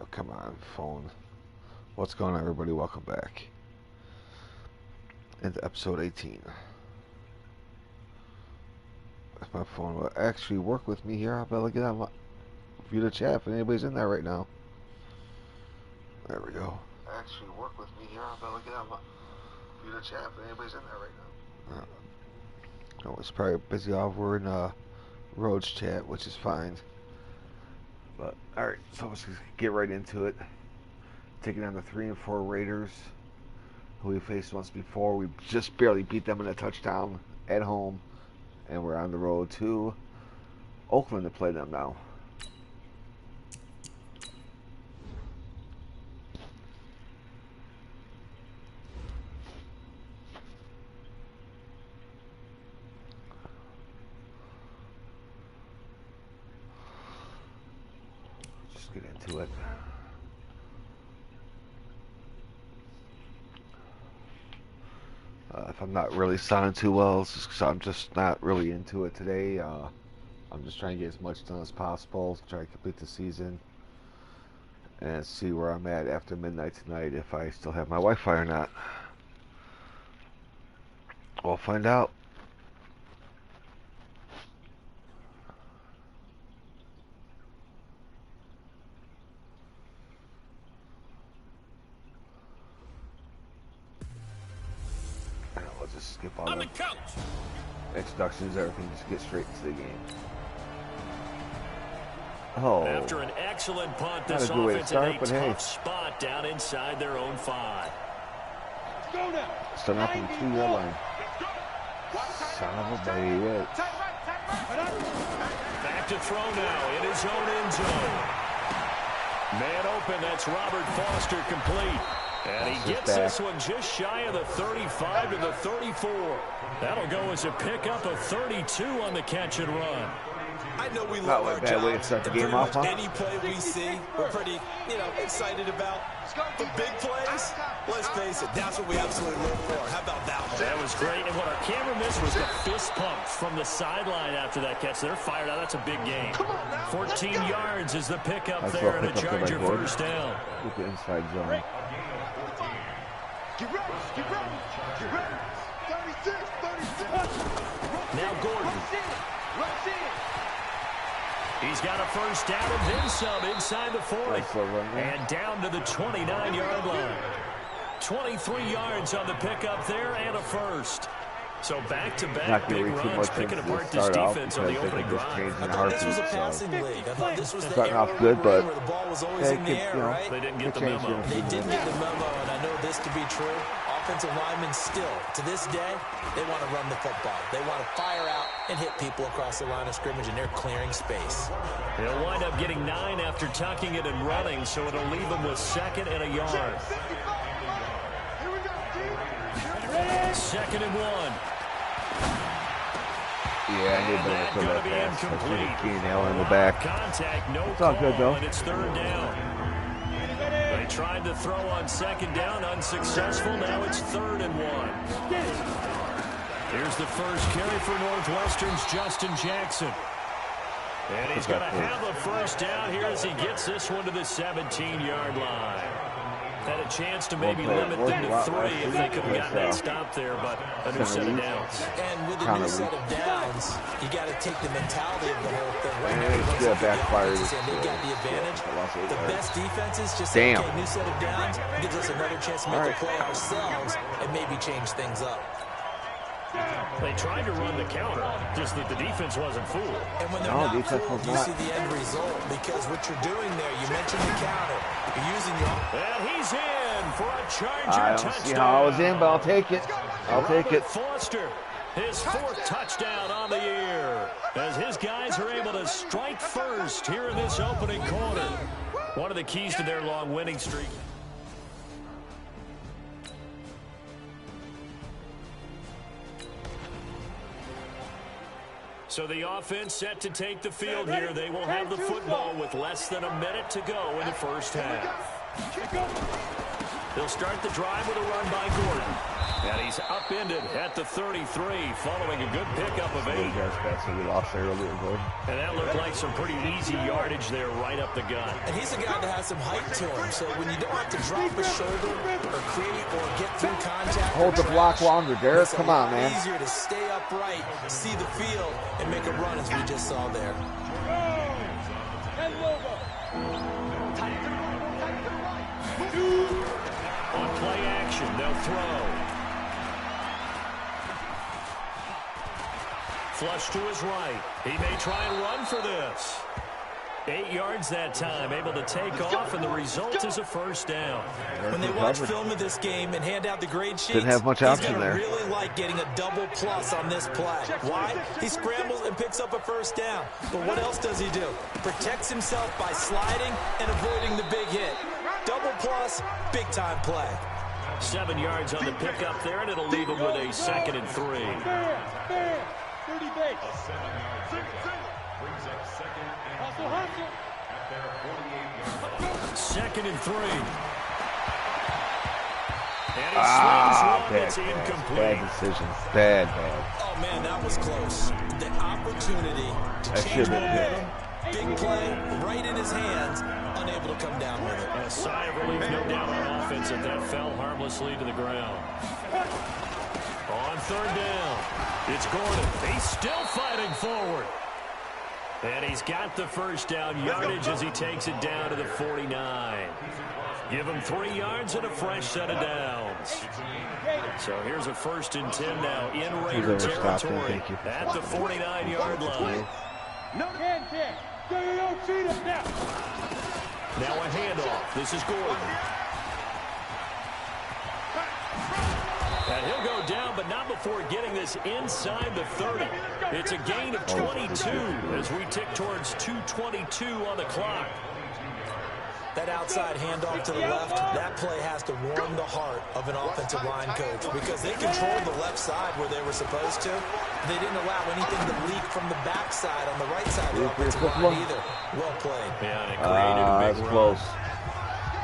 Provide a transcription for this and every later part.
Come on, phone. What's going on, everybody? Welcome back into episode 18. If my phone will actually work with me here, I'll be able to get on my view the chat if anybody's in there right now. There we go. Actually work with me here, I'll be able to get on my view the chat if anybody's in there right now. Oh, it's probably busy over in Road's chat, which is fine. But alright, so let's just get right into it. Taking on the 3 and 4 Raiders, who we faced once before. We just barely beat them in a touchdown at home, and we're on the road to Oakland to play them now. Just get into it. If I'm not really sounding too well, it's just 'cause I'm just not really into it today. I'm just trying to get as much done as possible to try to complete the season and see where I'm at after midnight tonight, if I still have my Wi-Fi or not. We'll find out. We'll just skip all the introductions, everything, just get straight into the game. Oh, after an excellent punt, this offense in a tough spot down inside their own 5. Starting off on the 2-yard line. Son of a bitch. Back to throw now in his own end zone. Man open, that's Robert Foster complete. And he gets this one just shy of the 35 to the 34. That'll go as a pickup of 32 on the catch and run. I know we love our job. Way to start the game off, huh? Any play we see, we're pretty, excited about. The big plays, let's face it, that's what we absolutely live for. How about that one? That was great. And what our camera missed was the fist pump from the sideline after that catch. They're fired out. That's a big gain. 14 yards is the pickup there and a Charger first down. With the inside zone. Get ready. 36. Now Gordon. He's got a first down and then some inside the 40. And down to the 29-yard line. 23 yards on the pickup there and a first. So back-to-back big runs, picking apart this defense on the opening drive. I thought this was a passing league. I thought this was the starting era off good, but where the ball was always in the air, right? They didn't get the memo. They didn't get the memo, and I know this to be true. Offensive linemen still, to this day, they want to run the football. They want to fire out and hit people across the line of scrimmage, and they're clearing space. They'll wind up getting 9 after tucking it and running, so it'll leave them with 2nd and a yard. 2nd and 1. Yeah, I need to put that pass. I see nail in the back. Contact, no it's all good, though. And it's 3rd down. They tried to throw on 2nd down, unsuccessful. Now it's 3rd and 1. Here's the first carry for Northwestern's Justin Jackson. And he's going to have a first down here as he gets this one to the 17-yard line. Had a chance to maybe limit them to 3 if they could have gotten that stop there, but a new set of downs. And with the new set of downs, you got to take the mentality of the whole thing. Right now, they got the advantage. The best defenses just say, okay, new set of downs, gives us another chance to make a play ourselves and maybe change things up. They tried to run the counter, just that the defense wasn't fooled. And when they're not fooled, you see the end result. Because what you're doing there, you mentioned the counter. You're using your... Well, he's in for a Charger touchdown. I don't see how I was in, but I'll take it. I'll take it. Foster, his 4th touchdown on the year. As his guys are able to strike first here in this opening quarter. One of the keys to their long winning streak. So the offense set to take the field here. They will have the football with less than a minute to go in the first half. They'll start the drive with a run by Gordon. And he's upended at the 33, following a good pickup of 8. We lost there earlier, Gordon. And that looked like some pretty easy yardage there right up the gut. And he's a guy that has some height to him, so when you don't have to drop a shoulder or create or get through contact. Hold the block longer, Derek. Come on, man. It's easier to stay upright, see the field, and make a run as we just saw there. On play action, they'll throw. Flush to his right. He may try and run for this. 8 yards that time, able to take off, and the result is a first down. When they watch film of this game and hand out the grade sheets, didn't have much option there. He's really like getting a double plus on this play. Why? He scrambles and picks up a first down. But what else does he do? Protects himself by sliding and avoiding the big hit. Double plus, big time play. 7 yards on the pickup there, and it'll leave him with a 2nd and 3. 30 base. 2nd and 3. And he slams one that's incomplete. Bad decision. Bad. Oh, man, that was close. The opportunity to change momentum. Big play, right in his hands, unable to come down with it. A sigh of relief, no doubt, on offense, that that fell harmlessly to the ground. On 3rd down, it's Gordon. He's still fighting forward. And he's got the first down yardage as he takes it down to the 49. Give him 3 yards and a fresh set of downs. So here's a 1st and 10 now in Raider territory at the 49-yard line. Now a handoff. This is Gordon. And he'll go down, but not before getting this inside the 30. It's a gain of 22 as we tick towards 2:22 on the clock. That outside handoff to the left, that play has to warm the heart of an offensive line coach because they controlled the left side where they were supposed to. They didn't allow anything to leak from the backside on the right side of the offensive line either. Well played. Yeah, and it created a big run. Close.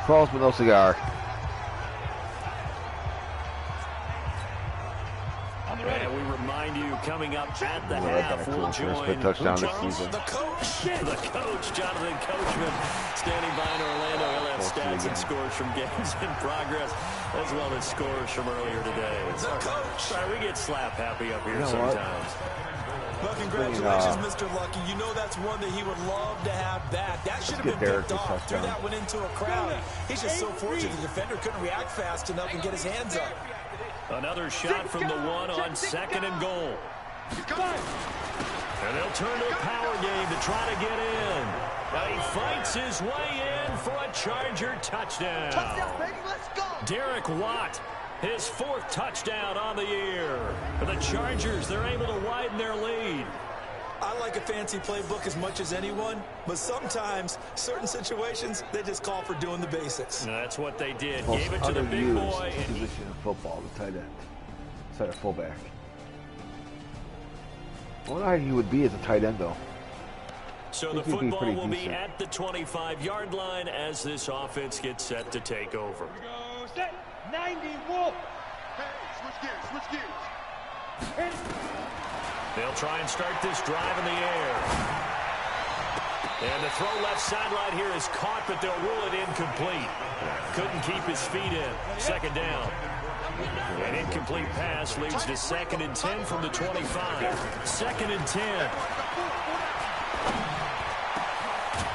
Close, but no cigar. And we remind you, coming up at the half, we'll join touchdown this season. The coach, Jonathan Coachman, standing by in Orlando. He'll have stats and scores from games in progress, as well as scores from earlier today. The coach. Sorry, we get slap happy up here sometimes. Well, congratulations, Mr. Lucky. You know that's one that he would love to have back. That should have been picked off. Threw that one into a crowd. He's just so fortunate the defender couldn't react fast enough and get his hands up. Another shot from the 1 on 2nd and goal. And they'll turn to a power game to try to get in. Now he fights his way in for a Charger touchdown. Derek Watt, his 4th touchdown on the year. For the Chargers, they're able to widen their lead. I like a fancy playbook as much as anyone, but sometimes, certain situations, they just call for doing the basics. And that's what they did. Gave it to the big boy. Position in football, the tight end. Instead of fullback. I wonder how he would be as a tight end, though. So the football will be at the 25-yard line as this offense gets set to take over. Here we go, set, 90, Wolf. Hey, switch gears. They'll try and start this drive in the air. And the throw left sideline here is caught, but they'll rule it incomplete. Couldn't keep his feet in. 2nd down. An incomplete pass leads to 2nd and 10 from the 25. 2nd and 10.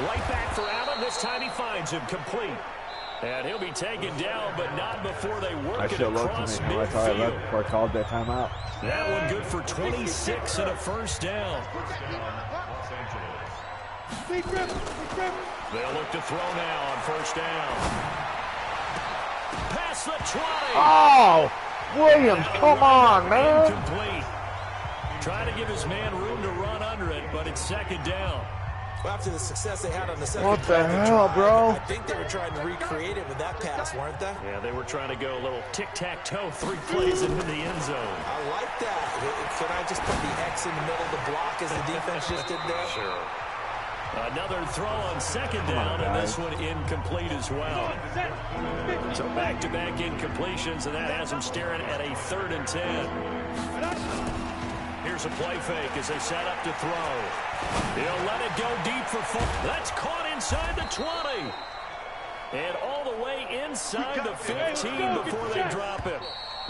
Right back for Allen. This time he finds him complete. And he'll be taken down, but not before they work it across midfield. Before I called that timeout. That one good for 26 and a first down. They'll look to throw now on 1st down. Past the 20. Oh, Williams, come on, man. Incomplete. Trying to give his man room to run under it, but it's 2nd down. After the success they had on the second what the hell, bro? I think they were trying to recreate it with that pass, weren't they? Yeah, they were trying to go a little tic-tac-toe, 3 plays into the end zone. I like that. Can I just put the X in the middle of the block as the defense just did there? Sure. Another throw on second down, and this one incomplete as well. So back-to-back incompletions, and that has them staring at a 3rd and 10. Here's a play fake as they set up to throw. He'll let it go deep for 4. That's caught inside the 20. And all the way inside the 15 before they drop it.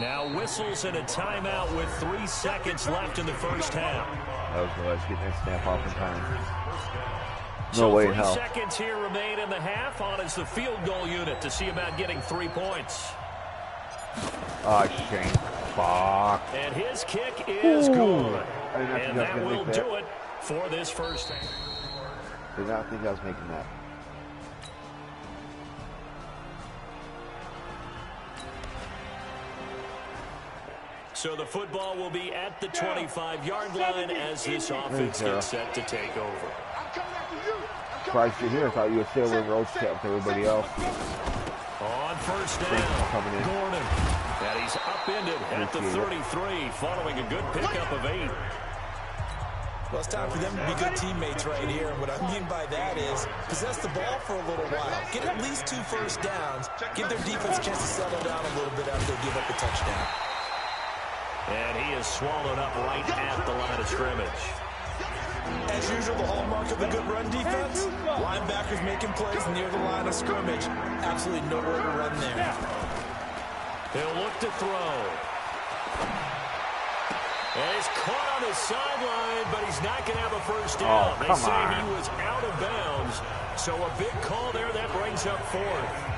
Now whistles and a timeout with 3 seconds left in the first half. That was nice, getting that snap off in time. No way in hell. 3 seconds here remain in the half. On is the field goal unit to see about getting 3 points. Shane. Fuck. And his kick is good. And that will do it for this first half. Did not think I was making that. So the football will be at the 25-yard line as this offense gets set to take over. Surprised you're here. I thought you would stay over road step with everybody else. On first down, Gordon. And he's upended at the 33 following a good pickup of 8. Well, it's time for them to be good teammates right here. And what I mean by that is possess the ball for a little while. Get at least 2 first downs. Give their defense a chance to settle down a little bit after they give up a touchdown. And he is swallowed up right at the line of scrimmage. As usual, the hallmark of a good run defense, linebackers making plays near the line of scrimmage. Absolutely nowhere to run there. He'll look to throw. And he's caught on the sideline, but he's not going to have a first down. They say he was out of bounds. So a big call there that brings up 4th.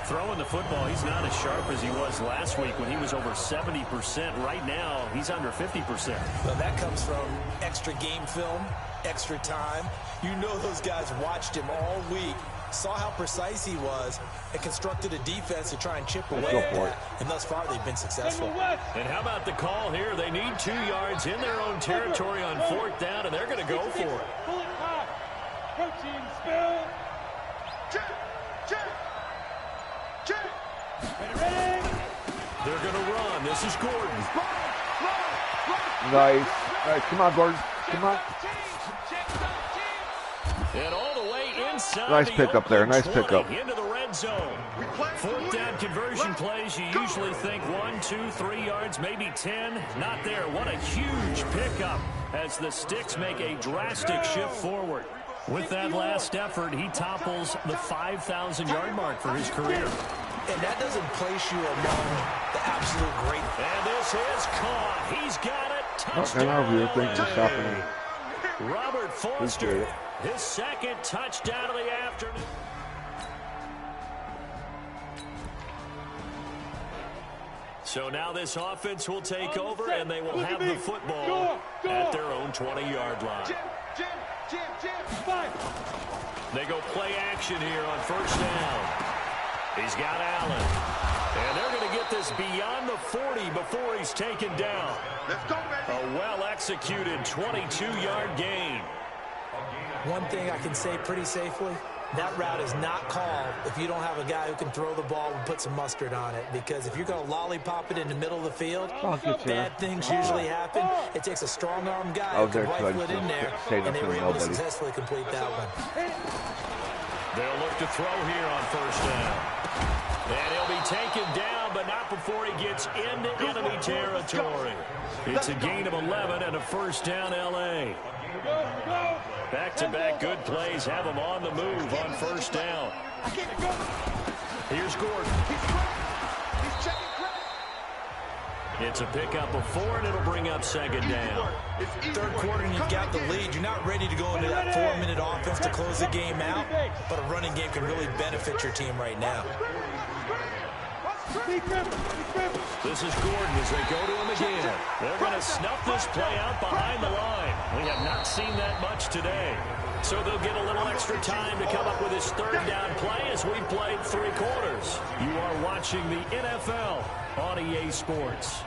Throwing the football, he's not as sharp as he was last week when he was over 70%. Right now, he's under 50%. Well, that comes from extra game film, extra time. You know those guys watched him all week, saw how precise he was, and constructed a defense to try and chip away at that. And thus far, they've been successful. And how about the call here? They need 2 yards in their own territory on 4th down, and they're going to go for it. Protein spill. They're going to run. This is Gordon. Nice. All right, come on, Gordon. Come on. And all the way inside. Nice pickup there. Nice pickup. Into the red zone. 4th down conversion plays. You usually think 1, 2, 3 yards, maybe 10. Not there. What a huge pickup as the Sticks make a drastic shift forward. With that last effort, he topples the 5,000-yard mark for his career. And that doesn't place you among the absolute great. And this is caught. He's got it. Touchdown. Robert Foster, his 2nd touchdown of the afternoon. So now this offense will take over, and they will have the football at their own 20-yard line. They go play action here on 1st down. He's got Allen. And they're going to get this beyond the 40 before he's taken down. A well-executed 22-yard gain. One thing I can say pretty safely, that route is not called if you don't have a guy who can throw the ball and put some mustard on it. Because if you're going to lollipop it in the middle of the field, bad things usually happen. It takes a strong-arm guy who can rifle it in there, and they were able to successfully complete that one. They'll look to throw here on 1st down. And he'll be taken down, but not before he gets into enemy territory. It's a gain of 11 and a 1st down L.A. Back-to-back good plays have him on the move on 1st down. Here's Gordon. It's a pickup of 4, and it'll bring up 2nd down. 3rd quarter, and you've got the lead. You're not ready to go into that 4-minute offense to close the game out, but a running game can really benefit your team right now. This is Gordon as they go to him again. They're going to snuff this play out behind the line. We have not seen that much today. So they'll get a little extra time to come up with his 3rd down play as we played 3 quarters. You are watching the NFL on EA Sports.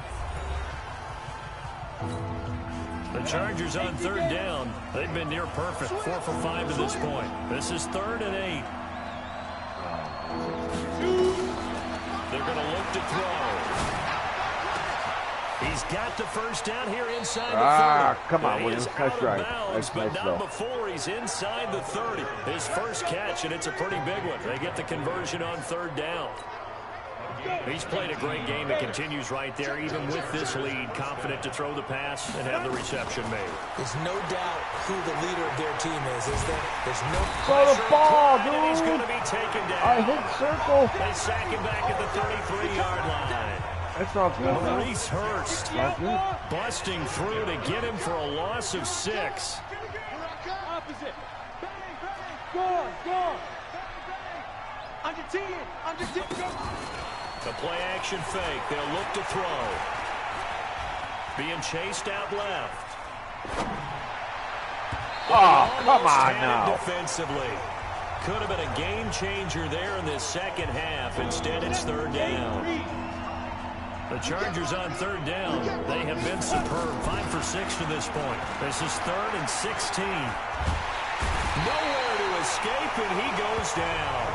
The Chargers on 3rd down. They've been near perfect, 4 for 5 to this point. This is 3rd and 8. They're going to look to throw. He's got the first down here inside the 30. Come on, Williams. Nice drive. But not before he's inside the 30. His first catch, and it's a pretty big one. They get the conversion on third down. He's played a great game and continues right there, even with this lead, confident to throw the pass and have the reception made. There's no doubt who the leader of their team is there? There's no pressure. Throw the ball, dude. And he's going to be taken down. I hit circle. They sack him back at the 33-yard line. That's not good. Maurice Hurst busting through to get him for a loss of 6. Opposite. Go. Under 10. Go. The play-action fake. They'll look to throw. Being chased out left. Oh, come on now. Defensively. Could have been a game-changer there in this second half. Instead, it's third down. The Chargers on third down. They have been superb. 5 for 6 to this point. This is 3rd and 16. Nowhere to escape, and he goes down.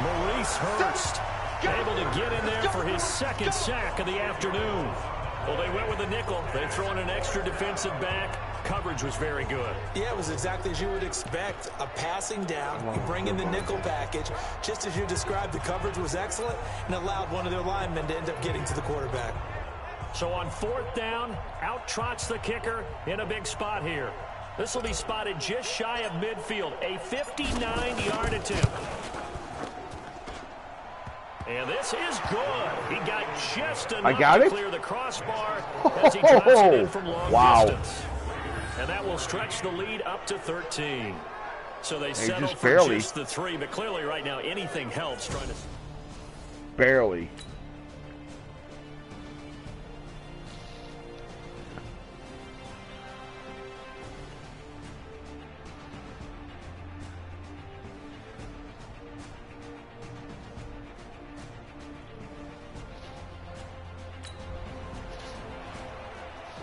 Maurice Hurst able to get in there for his second sack of the afternoon. Well, they went with a nickel. They throw in an extra defensive back. Coverage was very good. Yeah, it was exactly as you would expect. A passing down. You bring in the nickel package. Just as you described, the coverage was excellent and allowed one of their linemen to end up getting to the quarterback. So on 4th down, out trots the kicker in a big spot here. This will be spotted just shy of midfield. A 59-yard attempt. And this is good. He got just enough to clear the crossbar as he drops it in from long distance. And that will stretch the lead up to 13. So they settle for just the 3, but clearly right now anything helps trying to... Barely.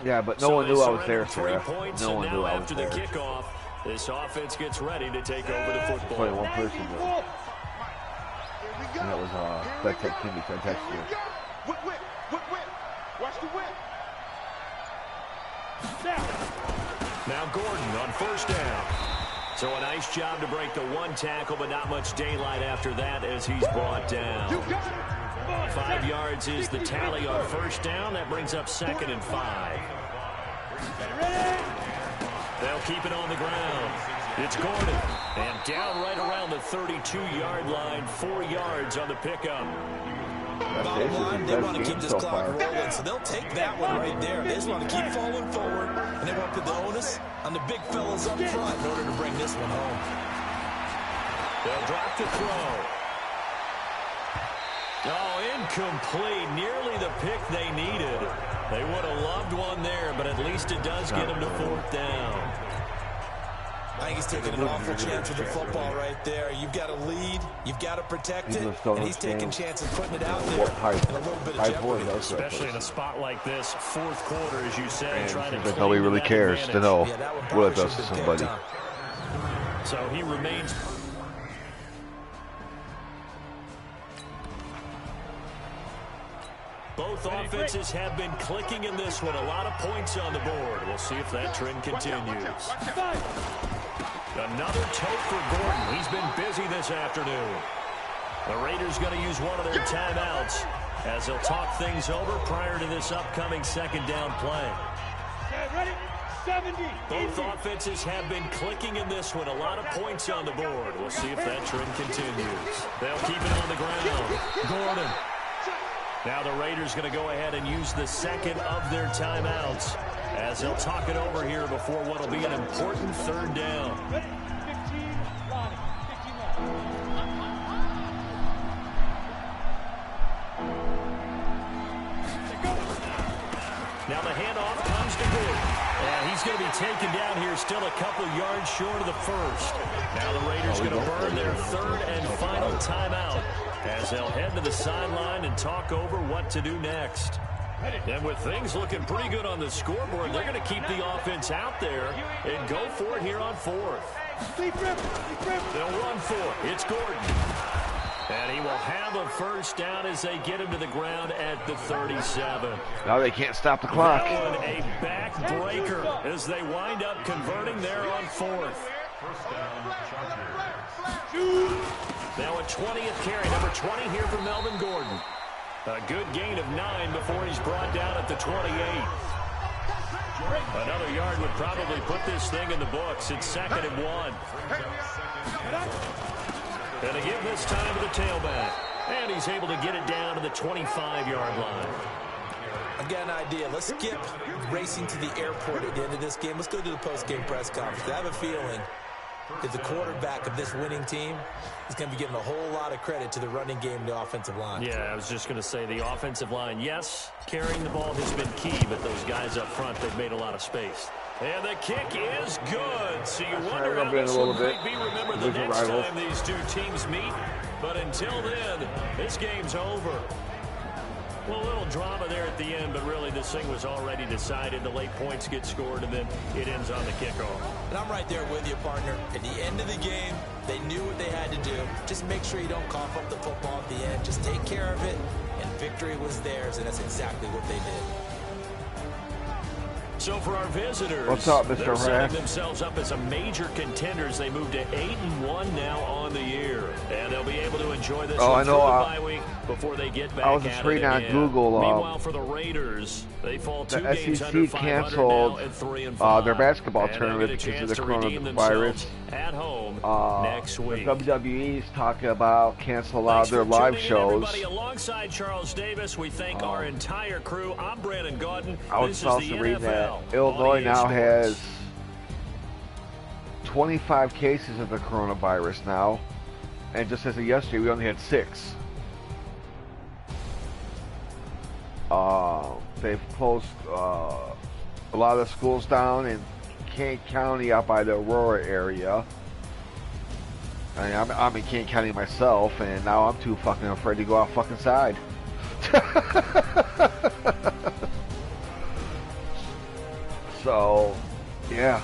Yeah, but no one knew I was there, Sarah. No one knew I was there. After the kickoff, this offense gets ready to take over the football. Only one person did. And that was that tech team I texted you. Whip. Watch the whip. Now Gordon on 1st down. So a nice job to break the 1 tackle, but not much daylight after that as he's brought down. 5 yards is the tally on 1st down. That brings up 2nd and 5. They'll keep it on the ground. It's Gordon. And down right around the 32-yard line. 4 yards on the pickup. Bottom line, they want to keep this clock rolling, so they'll take that one right there. They just want to keep falling forward, and they want to put the onus on the big fellas up front in order to bring this one home. They'll drop to throw. Oh, incomplete. Nearly the pick they needed. They would have loved one there, but at least it does get them to 4th down. I think he's taking an awful chance with the football right there. You've got to lead. You've got to protect it. And he's taking chances putting it out there in a little bit of jeopardy. Especially in a spot like this, 4th quarter, as you say, trying to clean nobody really cares to know what it does to somebody. So he remains... Both offenses have been clicking in this one. A lot of points on the board. We'll see if that trend continues. Another tote for Gordon. He's been busy this afternoon. The Raiders going to use one of their timeouts as they'll talk things over prior to this upcoming 2nd down play. Ready? 70. Both offenses have been clicking in this one. A lot of points on the board. We'll see if that trend continues. They'll keep it on the ground. Gordon. Now the Raiders going to go ahead and use the 2nd of their timeouts as they'll talk it over here before what will be an important 3rd down. Ready? 15, Ronnie. 15 left. Now the handoff comes to Gordon. And he's going to be taken down here still a couple yards short of the 1st. Now the Raiders going to burn their 3rd and final timeout as they'll head to the sideline and talk over what to do next. And with things looking pretty good on the scoreboard, they're going to keep the offense out there and go for it here on 4th. They'll run for it. It's Gordon. And he will have a first down as they get him to the ground at the 37. Now they can't stop the clock. That one a backbreaker as they wind up converting there on 4th. Now a 20th carry, number 20 here for Melvin Gordon. A good gain of 9 before he's brought down at the 28. Another yard would probably put this thing in the books. It's 2nd and 1. And to give this time to the tailback. And he's able to get it down to the 25-yard line. I've got an idea. Let's skip racing to the airport at the end of this game. Let's go to the post-game press conference. I have a feeling that the quarterback of this winning team is going to be giving a whole lot of credit to the running game and the offensive line. Yeah, I was just going to say the offensive line, yes, carrying the ball has been key, but those guys up front, they've made a lot of space. And the kick is good. So you wonder how this one might be remembered the next time these two teams meet. But until then, this game's over. Well, a little drama there at the end, but really this thing was already decided. The late points get scored, and then it ends on the kickoff. And I'm right there with you, partner. At the end of the game, they knew what they had to do. Just make sure you don't cough up the football at the end. Just take care of it, and victory was theirs, and that's exactly what they did. So for our visitors, what's up, Mr. they're setting themselves up as a major contenders. They move to 8-1 now on the year, and they'll be able to enjoy this one through the bye week before they get back. I was just reading on Google. Meanwhile, for the Raiders, they fall 2 games under 500 canceled now at 3-5. their basketball and tournament because of the coronavirus. At home next week. The WWE is talking about canceling a lot of their live shows. Alongside Charles Davis, we thank our entire crew. I'm Brandon Gaudin. I was also reading that Illinois now has 25 cases of the coronavirus now, and just as of yesterday, we only had 6. They've closed a lot of the schools down in Kane County out by the Aurora area. I mean, I'm in Kane County myself, and now I'm too fucking afraid to go out fucking side. So, yeah.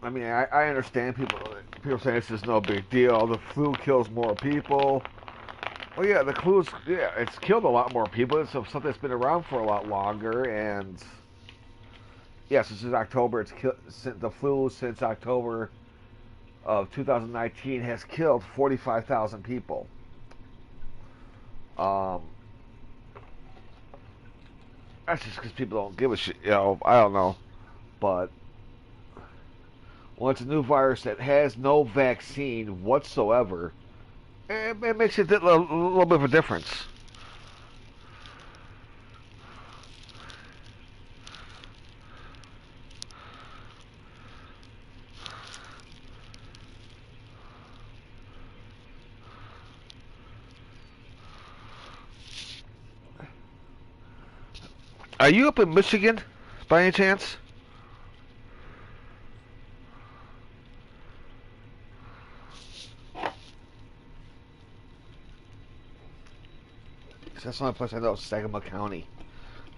I mean, I understand people saying this is no big deal. The flu kills more people. Well, yeah, the flu's, yeah, it's killed a lot more people. It's something that's been around for a lot longer, and yes, this is October. The flu since October of 2019 has killed 45,000 people. That's just because people don't give a shit. You know, I don't know, but. Well, it's a new virus that has no vaccine whatsoever. It makes it a little bit of a difference. Are you up in Michigan, by any chance? That's the only place I know is Sangamon County.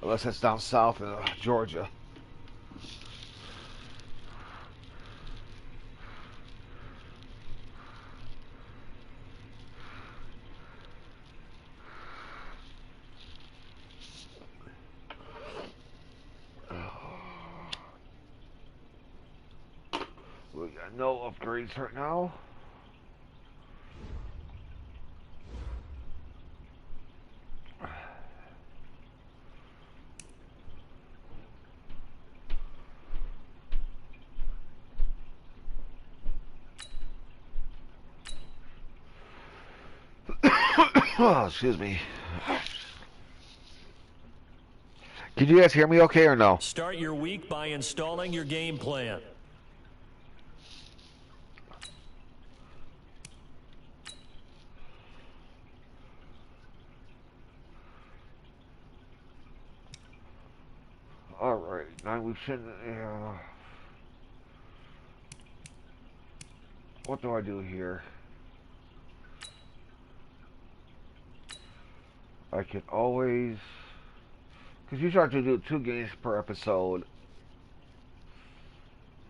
Unless that's down south in Georgia. We got no upgrades right now. Oh, excuse me. Can you guys hear me okay or no? Start your week by installing your game plan. Alright, 9 weeks in. What do I do here? I can always... Because you start to do 2 games per episode.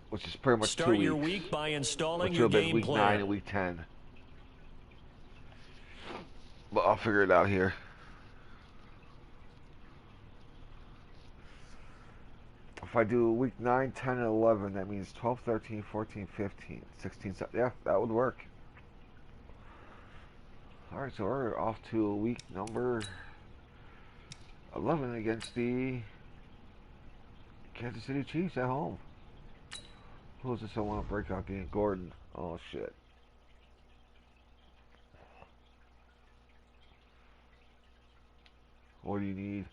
Which is pretty much Start 2 weeks. your week by installing which your will be game week plan. 9 and week 10. But I'll figure it out here. If I do week 9, 10, and 11, that means 12, 13, 14, 15, 16, 17. Yeah, that would work. Alright, so we're off to week number 11 against the Kansas City Chiefs at home. Who's this I want to break out game? Gordon. Oh, shit. What do you need?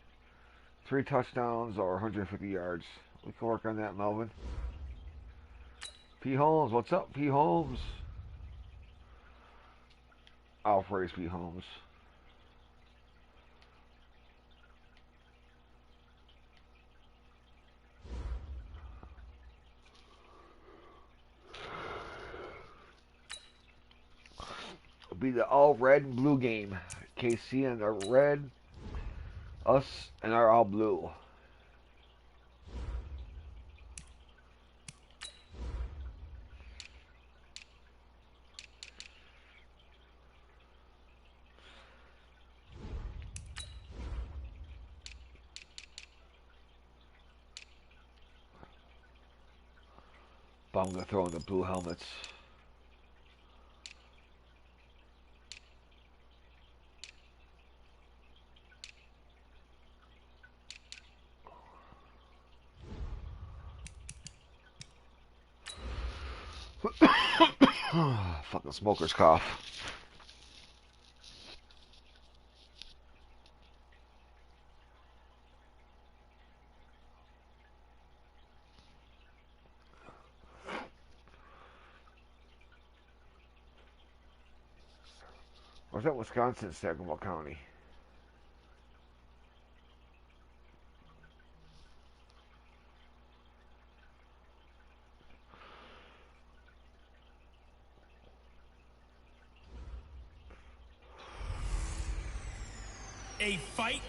3 touchdowns or 150 yards. We can work on that, Melvin. P. Holmes, what's up, P. Holmes? I'll praise P. Holmes. It'll be the all red and blue game. KC and the red. Us and our all blue. But I'm going to throw in the blue helmets. Fucking smoker's cough. Where's that Wisconsin, Saginaw County? A fight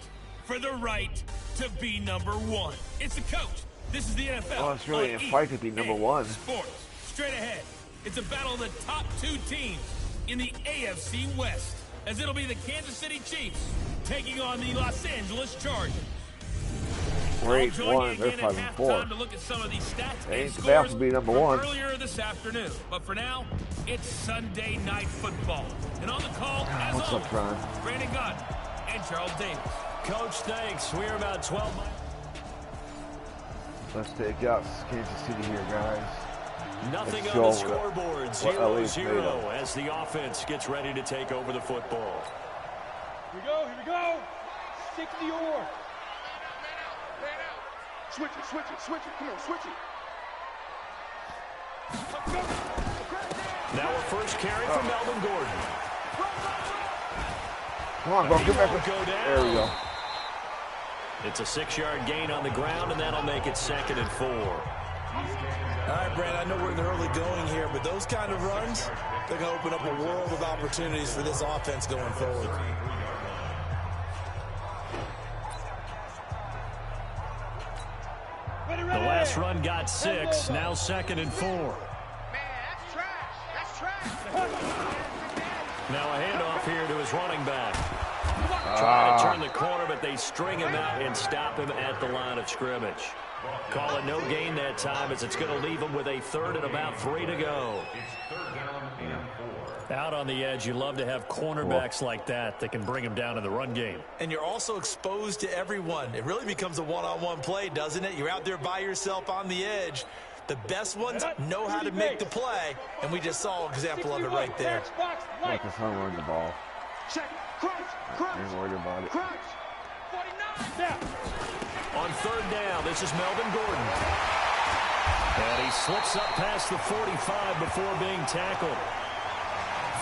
for the right to be number 1. It's the coach. This is the NFL. Oh, it's really a fight to be number 1. Sports. Straight ahead. It's a battle of the top 2 teams in the AFC West, as it'll be the Kansas City Chiefs taking on the Los Angeles Chargers. We're 8-1, they're 5-4. To look at some of these stats They and ain't bad to be number 1. Earlier this afternoon, but for now, it's Sunday Night Football, and on the call, as What's always, up, Ron? Brandon Gunn and Charles Davis. Coach, thanks. We're about 12 miles. Let's take out Kansas City here, guys. Nothing Let's on the show scoreboard. what LA's made 0-0 of. as the offense gets ready to take over the football. Here we go, here we go. 60 or. Switch it, switch it, switch it. Come on, switch it. Now a first carry from Melvin Gordon. Come on, bro, get back. Won't go down. There we go. It's a 6-yard gain on the ground, and that'll make it 2nd and 4. All right, Brad, I know we're in the early going here, but those kind of runs, they're going to open up a world of opportunities for this offense going forward. The last run got 6, now 2nd and 4. Man, that's trash. That's trash. Now a handoff here to his running back. Trying to turn the corner, but they string him out and stop him at the line of scrimmage. Call it no gain that time, as it's going to leave him with a 3rd and about 3 to go. Out on the edge, you love to have cornerbacks like that can bring him down in the run game. And you're also exposed to everyone. It really becomes a one-on-one play, doesn't it? You're out there by yourself on the edge. The best ones know how to make the play, and we just saw an example of it right there. Like this one running the ball. Check. Crunch. Crunch. I ain't worried about it. Crunch. 49. Down. On 3rd down, this is Melvin Gordon. And he slips up past the 45 before being tackled.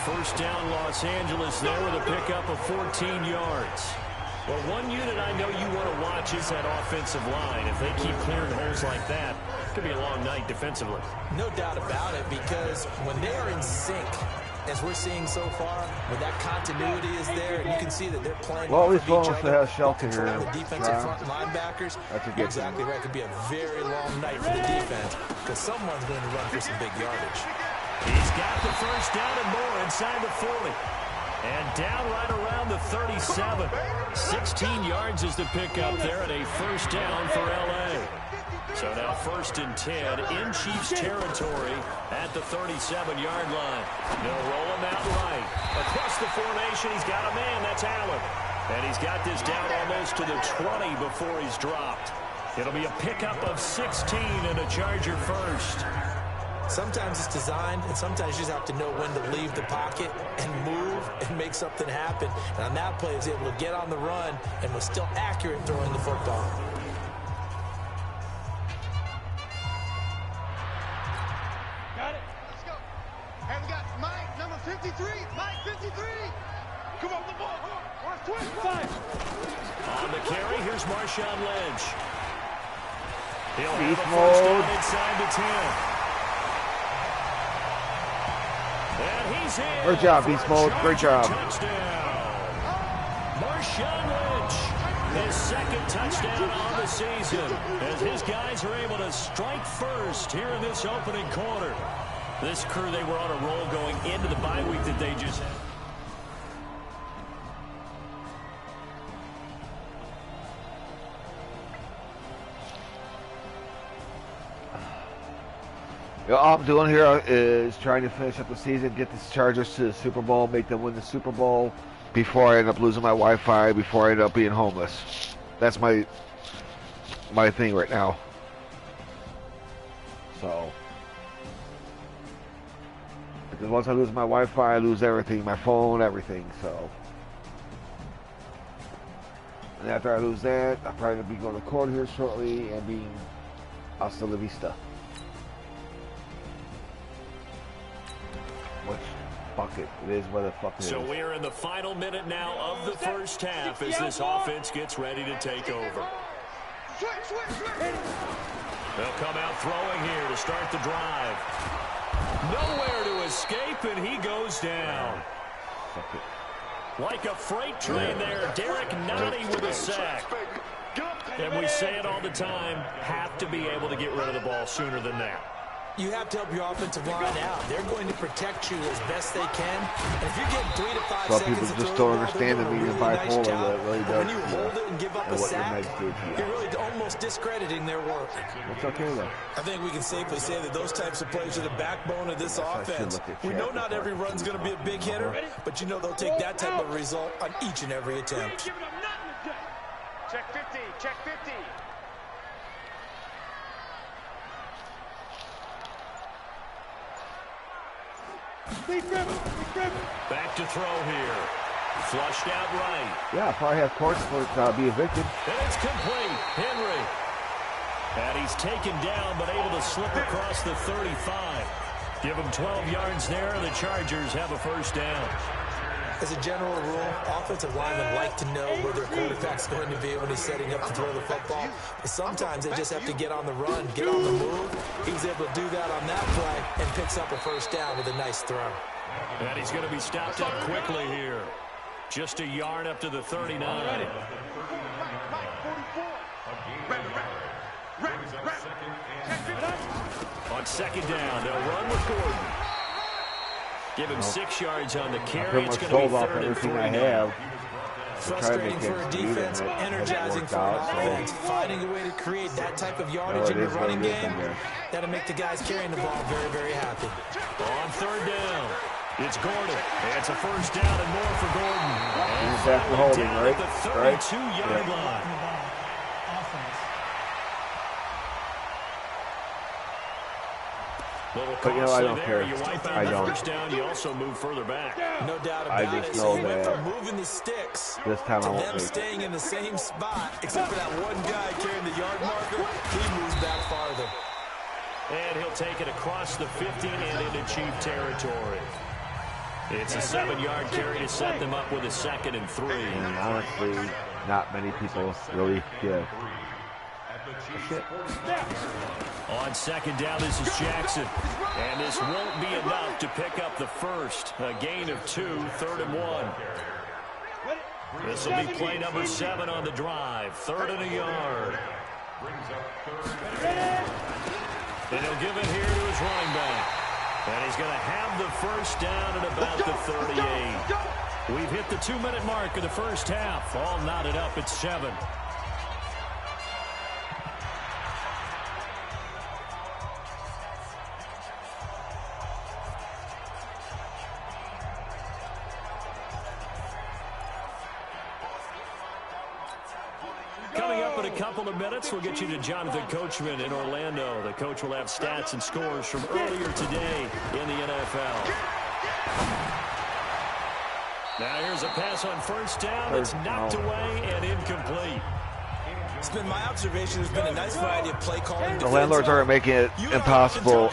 First down, Los Angeles there with a pickup of 14 yards. Well, one unit I know you want to watch is that offensive line. If they keep clearing holes like that, it could be a long night defensively. No doubt about it, because when they are in sync, as we're seeing so far, when that continuity is there, and you can see that they're playing off of each other, has shelter here. The defensive front linebackers, you're exactly right. It could be a very long night for the defense, because someone's going to run for some big yardage. He's got the first down and more inside the 40. And down right around the 37. 16 yards is the pickup there, and a first down for L.A. So now 1st and 10 in Chiefs territory at the 37-yard line. They'll roll him out right. Across the formation, he's got a man. That's Allen. And he's got this down almost to the 20 before he's dropped. It'll be a pickup of 16 and a Charger first. Sometimes it's designed, and sometimes you just have to know when to leave the pocket and move and make something happen. And on that play, he was able to get on the run and was still accurate throwing the football. Got it. Let's go. And we got Mike, number 53. Mike, 53. Come on, the ball. Watch 25. On the carry, here's Marshawn Lynch. He'll have Beast a first down mode. inside the 10. And he's in. Great job, Beast Mode. Great job. Touchdown. Marshawn Lynch, his second touchdown on the season, as his guys are able to strike first here in this opening quarter. This crew, they were on a roll going into the bye week that they just had. All I'm doing here is trying to finish up the season, get the Chargers to the Super Bowl, make them win the Super Bowl before I end up losing my Wi-Fi, before I end up being homeless. That's my thing right now. So, because once I lose my Wi-Fi, I lose everything, my phone, everything. So, and after I lose that, I'll probably be going to court here shortly and being hasta la vista. Which, fuck it. It is what the fuck it is. So we're in the final minute now of the first half as this offense gets ready to take over. They'll come out throwing here to start the drive. Nowhere to escape, and he goes down. Fuck it. Like a freight train there, Derek Nottie with a sack. And we say it all the time, have to be able to get rid of the ball sooner than that. You have to help your offensive line out. They're going to protect you as best they can. And if you're getting 3 to 5 Some seconds people to just throw don't the ball, understand the they're meaning of doing a really bipolar. nice job. That really But when does, you hold it and give up a and what your sack, meds do to you. you're really almost discrediting their work. It's okay though. I think we can safely say that those types of plays are the backbone of this offense. We know not every run's going to be a big hitter, but you know they'll take that type of result on each and every attempt. Check 50. Check 50. Back to throw here. Flushed out right. Yeah, probably have courts for be evicted. And it's complete. Henry. And he's taken down, but able to slip across the 35. Give him 12 yards there, and the Chargers have a first down. As a general rule, offensive linemen like to know where their quarterback's going to be when he's setting up to throw the football. But sometimes they just have to get on the run, get on the move. He was able to do that on that play and picks up a first down with a nice throw. And he's going to be stopped up quickly here. Just a yard up to the 39. On second down, they'll run with Gordon. Give him 6 yards on the carry. It's going to be third and 49. Frustrating for a defense, energizing for an offense. Finding a way to create that type of yardage in your running game, that'll make the guys carrying the ball very, very happy. On third down, it's Gordon. It's a first down and more for Gordon. He's after holding, Down right? at the 32-yard line. But you know, I don't care. You wipe out I the don't. first down, you also move further back. No doubt about I it. just So know he went that from moving the sticks this time I to won't them make it. staying in the same spot, except for that one guy carrying the yard marker. He moves back farther. And he'll take it across the 15 and into Chief territory. It's a 7-yard carry to set them up with a 2nd and 3. And honestly, not many people really give a shit. On 2nd down, this is Jackson. And this won't be enough to pick up the first. A gain of 2, 3rd and 1. This will be play number 7 on the drive. 3rd and a yard. And he'll give it here to his running back. And he's going to have the first down at about the 38. We've hit the 2-minute mark of the first half. All knotted up at 7. Coming up in a couple of minutes, we'll get you to Jonathan Coachman in Orlando. The coach will have stats and scores from earlier today in the NFL. Now here's a pass on first down. It's knocked away and incomplete. It's been my observation. There's been a nice variety of play calling. The landlords aren't making it impossible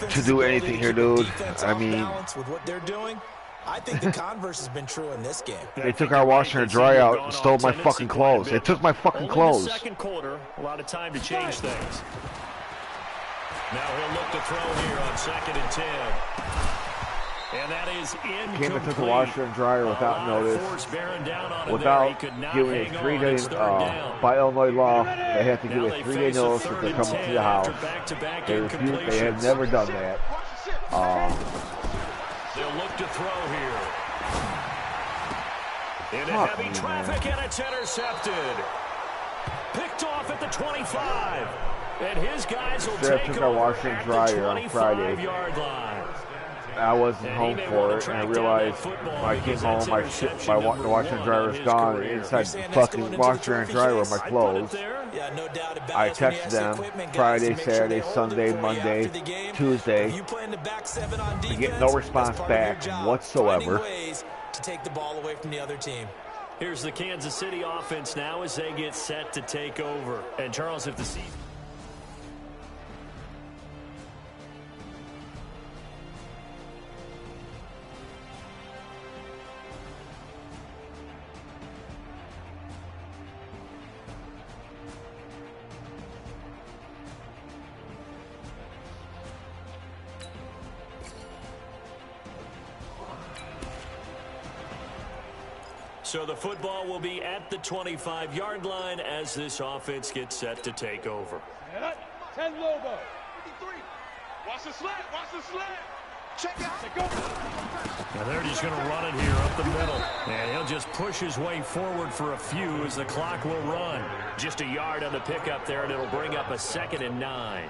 to do anything here, dude. I mean, with what they're doing, I think the converse has been true in this game. They took our washer and dryer out and stole my fucking clothes. They took my fucking clothes. Only the second quarter, a lot of time to change things. Now he'll look to throw here on 2nd and 10. And that is incomplete. Came and took the washer and dryer without notice, without giving a 3-day, by Illinois law, they have to give a 3-day notice if they're coming to the house. They refuse, they have never done that. They'll look to throw here. Into heavy traffic, and it's intercepted. Picked off at the 25. And his guys will take over at the 25-yard line. I wasn't home for it, and I realized when I came home, the washer and dryer was gone, and inside the fucking washer and dryer were my clothes. I texted them Friday, Saturday, Sunday, Monday, Tuesday. I get no response back whatsoever. To take the ball away from the other team. Here's the Kansas City offense now as they get set to take over. And Charles, if the season... So the football will be at the 25-yard line as this offense gets set to take over. 10 logo. 53. Watch the slant. Watch the slant. Check out. Go. Now they're just going to run it here up the middle. And he'll just push his way forward for a few as the clock will run. Just a yard on the pickup there, and it'll bring up a 2nd and 9.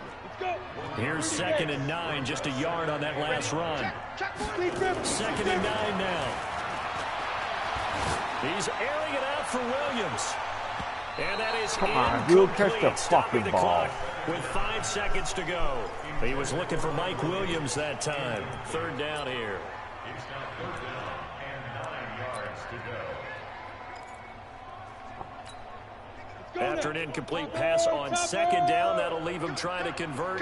Here's 2nd and 9, just a yard on that last run. 2nd and 9 now. He's airing it out for Williams. And that is dude, catch the fucking ball. With 5 seconds to go. He was looking for Mike Williams that time. 3rd down here. After an incomplete pass on 2nd down, that'll leave him trying to convert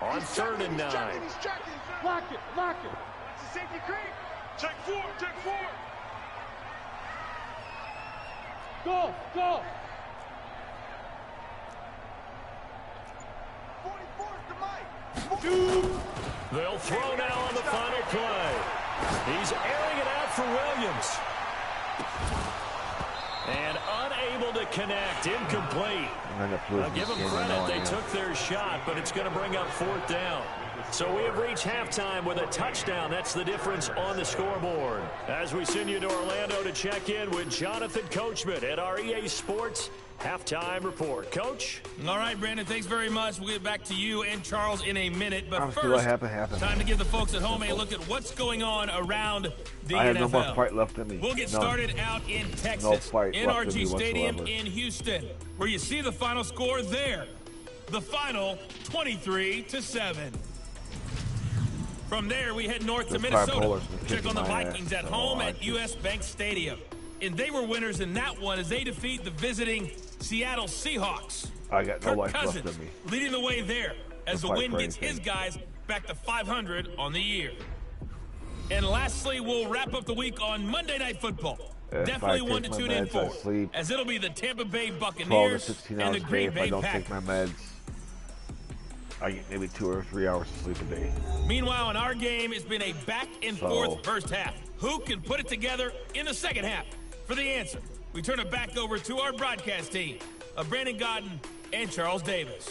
on 3rd and 9. Lock it, lock it. It's a safety creep. Check 4, check 4. Go, go. 44's the mic. They'll throw now on the final play. He's airing it out for Williams. And unable to connect, incomplete. I'll give them credit, they took their shot, but it's going to bring up 4th down. So we have reached halftime with a touchdown. That's the difference on the scoreboard. As we send you to Orlando to check in with Jonathan Coachman at our EA Sports Halftime Report. Coach? All right, Brandon, thanks very much. We'll get back to you and Charles in a minute. But Honestly, first, time to give the folks at home a look at what's going on around the NFL. I have no more fight left in me. We'll get started out in Texas, NRG Stadium in Houston, where you see the final score there. The final 23-7. From there, we head north to Minnesota. Check on the Vikings at home at US Bank Stadium. And they were winners in that one as they defeat the visiting Seattle Seahawks. I got no life Cousins left in me. leading the way there as the win gets his guys back to 500 on the year. And lastly, we'll wrap up the week on Monday Night Football. Definitely one to tune in for, as it'll be the Tampa Bay Buccaneers and the Green Bay Packers. If I don't take my meds, I get maybe 2 or 3 hours of sleep a day. Meanwhile, in our game, it's been a back-and-forth first half. Who can put it together in the second half? For the answer, we turn it back over to our broadcast team of Brandon Gaudin and Charles Davis.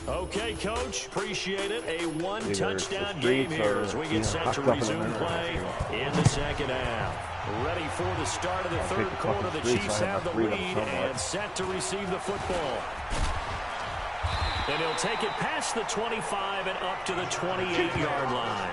Okay, Coach, appreciate it. A one-touchdown game here as we get set to resume play in the second half. Ready for the start of the third quarter. The Chiefs have the lead and set to receive the football. And he'll take it past the 25 and up to the 28-yard line.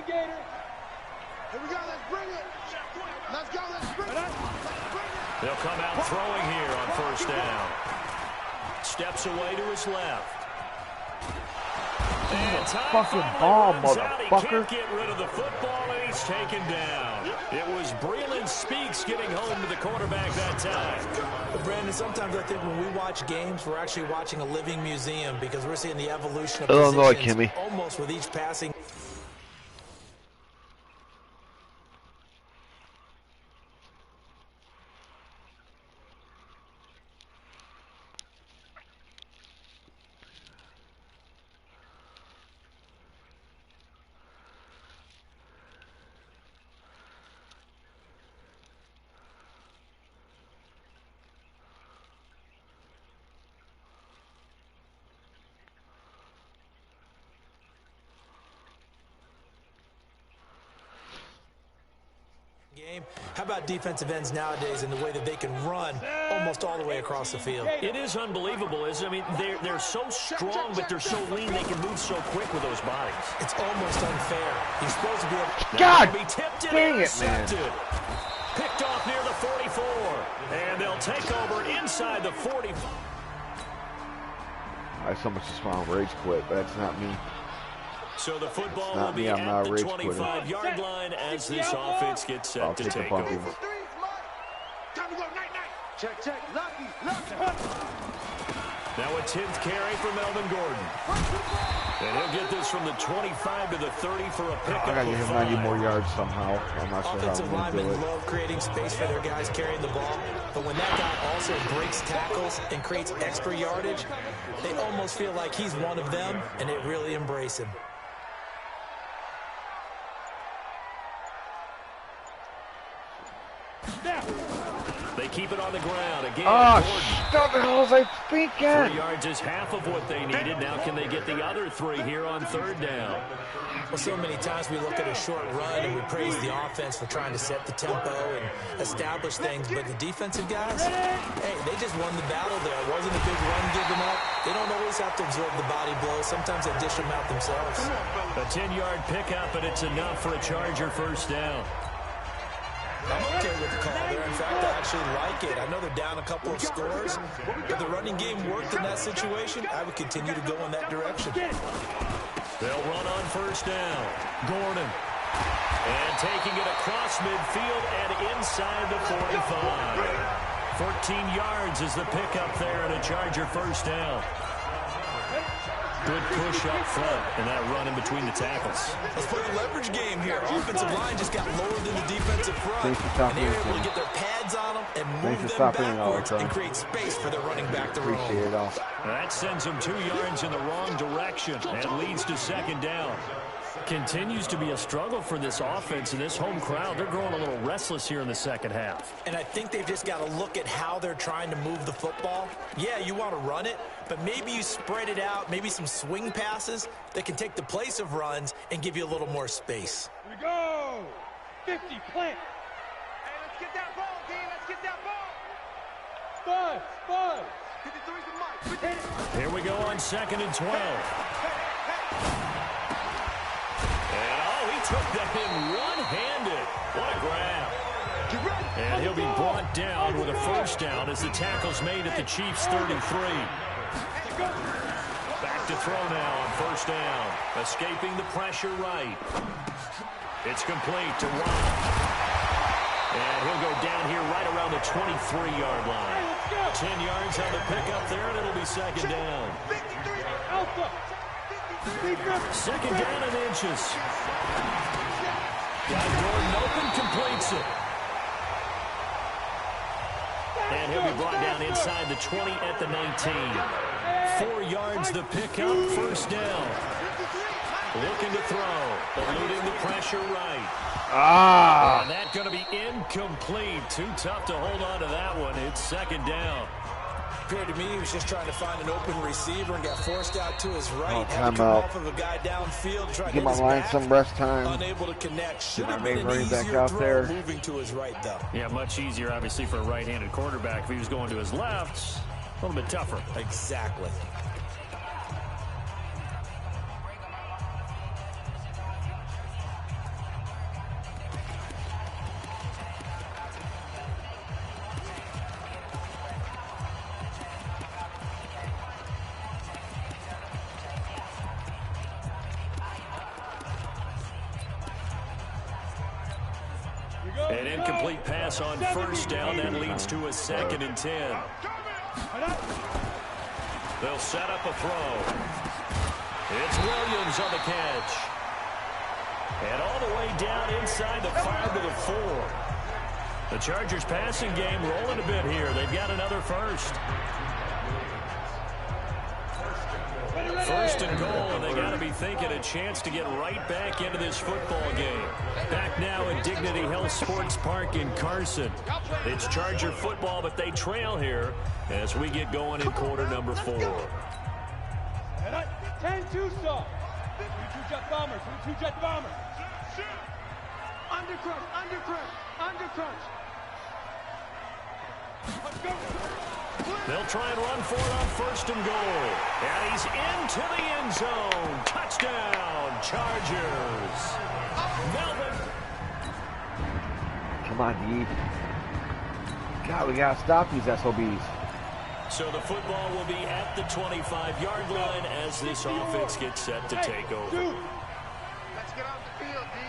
Gator. Here we go, let's bring it. Let's go, let's bring it. They'll come out throwing here on first down. Steps away to his left. And fucking ball, motherfucker. He can't get rid of the football, and he's taken down. It was Breeland Speaks getting home to the quarterback that time. But Brandon, sometimes I think when we watch games, we're actually watching a living museum because we're seeing the evolution of positions almost with each passing. How about defensive ends nowadays and the way that they can run almost all the way across the field? It is unbelievable, isn't it? I mean, they're so strong, but they're so lean they can move so quick with those bodies. It's almost unfair. He's supposed to be able God be tipped dang it, man. Picked off near the 44. And they'll take over inside the 45. I so much just want to rage quit, but that's not me. So the football will be at the 25-yard line as this offense gets set to take over. Time to go, night. Check, lucky. Now a 10th carry for Melvin Gordon. And he'll get this from the 25 to the 30 for a pickup. I got to get him 90 more yards somehow. I'm not sure how Offensive linemen love creating space for their guys carrying the ball. But when that guy also breaks tackles and creates extra yardage, they almost feel like he's one of them, and they really embrace him. They keep it on the ground again. Oh, what the hell was I thinking? 3 yards is half of what they needed. Now can they get the other 3 here on third down? Well, so many times we look at a short run and we praise the offense for trying to set the tempo and establish things, but the defensive guys, hey, they just won the battle there. It wasn't a big run given up. They don't always have to absorb the body blows. Sometimes they dish them out themselves. A 10-yard pickup, but it's enough for a Charger first down. I'm okay with the call there. In fact, I actually like it. I know they're down a couple of scores, but the running game worked in that situation. I would continue to go in that direction. They'll run on first down. Gordon. And taking it across midfield and inside the 45. 14 yards is the pickup there and a Charger first down. Good push up front and that run in between the tackles. Let's play the leverage game here. Offensive line just got lower than the defensive front. And they were able to get their pads on them and move them backwards and create space for their running back to roam. That sends them 2 yards in the wrong direction and leads to second down. Continues to be a struggle for this offense and this home crowd. They're growing a little restless here in the second half. And I think they've just got to look at how they're trying to move the football. Yeah, you want to run it, but maybe you spread it out, maybe some swing passes that can take the place of runs and give you a little more space. Here we go. 50, plant. Hey, let's get that ball, D. Let's get that ball. Buzz. 53's the mic. Here we go on 2nd and 12. Took that in one-handed. What a grab. And he'll be brought down with a first down as the tackle's made at the Chiefs' 33. Back to to throw now on first down. Escaping the pressure right. It's complete to Watt. And he'll go down here right around the 23-yard line. 10 yards on the pickup there, and it'll be second down. Second down and inches. Got Gordon open, completes it. And he'll be brought down inside the 20 at the 19. 4 yards the pickup, first down. Looking to throw, eluding the pressure right. And that's going to be incomplete. Too tough to hold on to that one. It's second down. Appeared to me he was just trying to find an open receiver and got forced out to his right. Had to come off of a guy downfield, try to give my line some rest time. Unable to connect. Should my have main been an running back easier out throw, there. Moving to his right, though. Yeah, much easier, obviously, for a right-handed quarterback. If he was going to his left, a little bit tougher. Exactly. An incomplete pass on first down. That leads to a second and 10. They'll set up a throw. It's Williams on the catch. And all the way down inside the 5 to the 4. The Chargers passing game rolling a bit here. They've got another first. First and goal, and they got to be thinking a chance to get right back into this football game. Back now at Dignity Health Sports Park in Carson. It's Charger football, but they trail here as we get going in quarter number 4. 10 Tucson. 2 Jet Bombers. 2 Jet Bombers. Undercrunch. Undercrunch. Undercrunch. Let's go. They'll try and run for it on first and goal. And he's into the end zone. Touchdown, Chargers. Melvin. Come on, D. God, we got to stop these SOBs. So the football will be at the 25-yard line as this offense gets set to take over. Let's get off the field, D.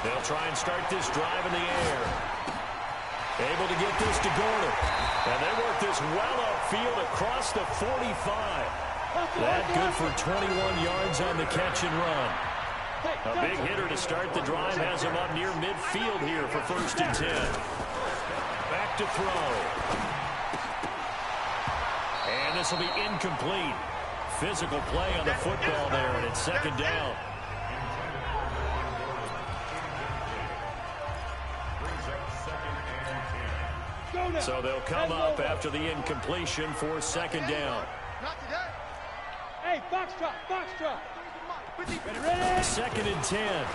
They'll try and start this drive in the air. Able to get this to Gordon. And they work this well upfield across the 45. That good for 21 yards on the catch and run. A big hitter to start the drive has him up near midfield here for first and 10. Back to throw. And this will be incomplete. Physical play on the football there, and it's second down. So they'll come up after the incompletion for second down. Hey, Foxtrot, Foxtrot. Ready? Second and 10.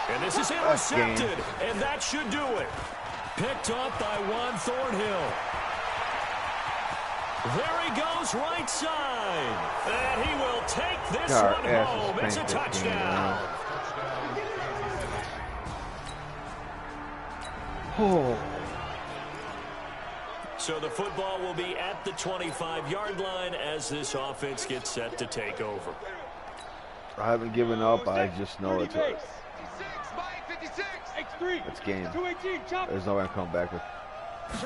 And this is intercepted, and that should do it. Picked up by Juan Thornhill. There he goes, right side. And he will take this one home. It's a touchdown. So the football will be at the 25-yard line as this offense gets set to take over. I haven't given up. I just know it's game. There's no way I'm coming back with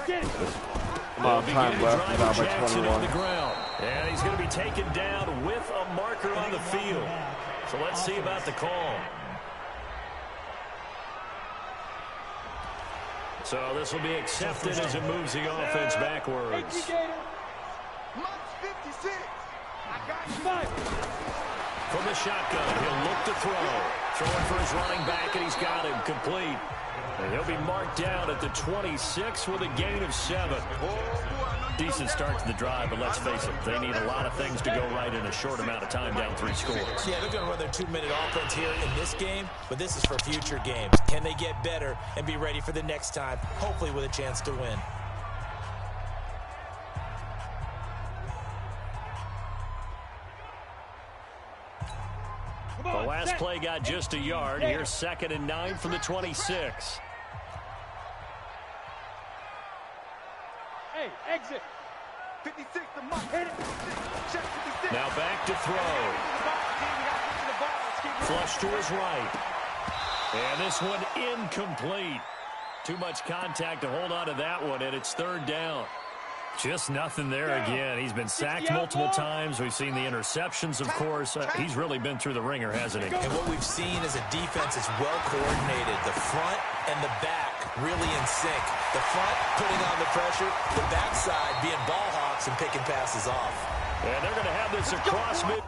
time left. Now by 21. On the ground. And he's going to be taken down with a marker on the field. So let's see about the call. So this will be accepted as it moves the offense backwards. From the shotgun, he'll look to throw. Throwing for his running back, and he's got him complete. And he'll be marked down at the 26 with a gain of 7. Decent start to the drive, but let's face it, they need a lot of things to go right in a short amount of time down 3 scores. Yeah, they're going to run their 2-minute offense here in this game, but this is for future games. Can they get better and be ready for the next time, hopefully with a chance to win? The last play got just a yard. Here's 2nd and 9 from the 26. Hey, Exit. 56 to Mike. Hit it. Check 56. Now back to throw. Flush to his right. And this one incomplete. Too much contact to hold on to that one, and it's third down. Just nothing there again. He's been sacked multiple times. We've seen the interceptions, of course. He's really been through the ringer, hasn't he? And what we've seen is a defense is well coordinated. The front and the back really in sync. The front putting on the pressure, the backside being ball hawks and picking passes off. And they're going to have this across mid.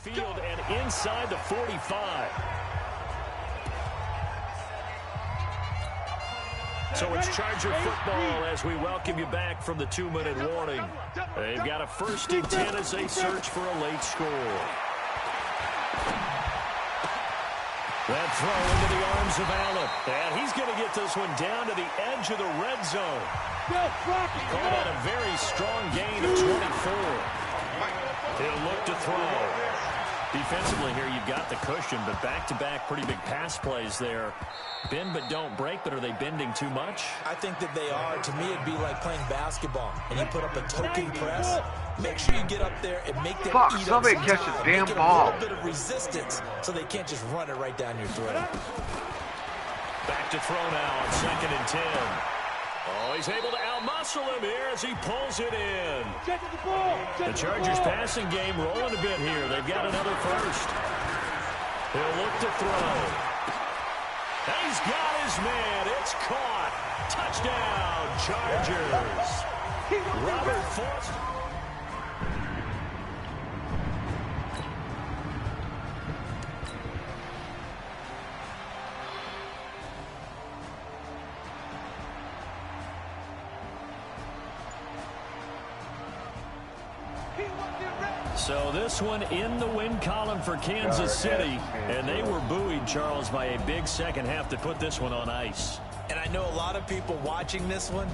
Field and inside the 45. So it's Charger football as we welcome you back from the 2-minute warning. They've got a 1st and 10 as they search for a late score. That throw into the arms of Allen. And he's going to get this one down to the edge of the red zone. Called out a very strong gain of 24. He'll look to throw. Defensively here, you've got the cushion, but back-to-back pretty big pass plays there. Bend but don't break, but are they bending too much? I think that they are. To me, it'd be like playing basketball, and you put up a token press. Make sure you get up there and make them eat up some time. Catch the damn ball. A little bit of resistance so they can't just run it right down your throat. Back to throw now on 2nd and 10. Oh, he's able to outmuscle him here as he pulls it in. The Chargers passing game rolling a bit here. They've got another 1st. He'll look to throw. And he's got his man. It's caught. Touchdown, Chargers. Robert Forster. So this one in the win column for Kansas City, and they were buoyed, Charles, by a big second half to put this one on ice. And I know a lot of people watching this one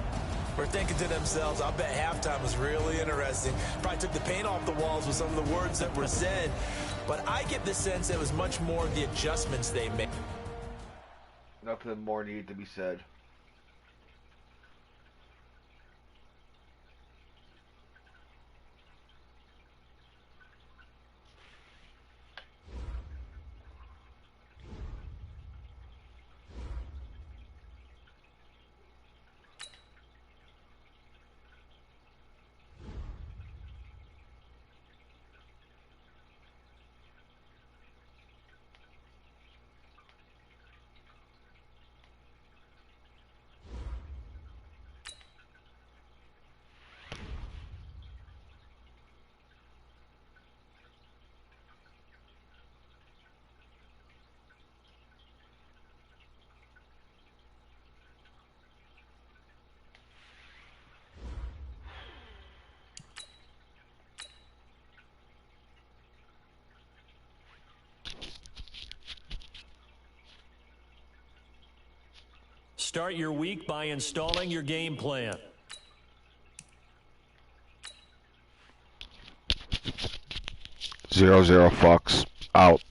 were thinking to themselves, I bet halftime was really interesting. Probably took the paint off the walls with some of the words that were said. But I get the sense it was much more the adjustments they made. Nothing more needed to be said. Start your week by installing your game plan. 0-0 Fox out.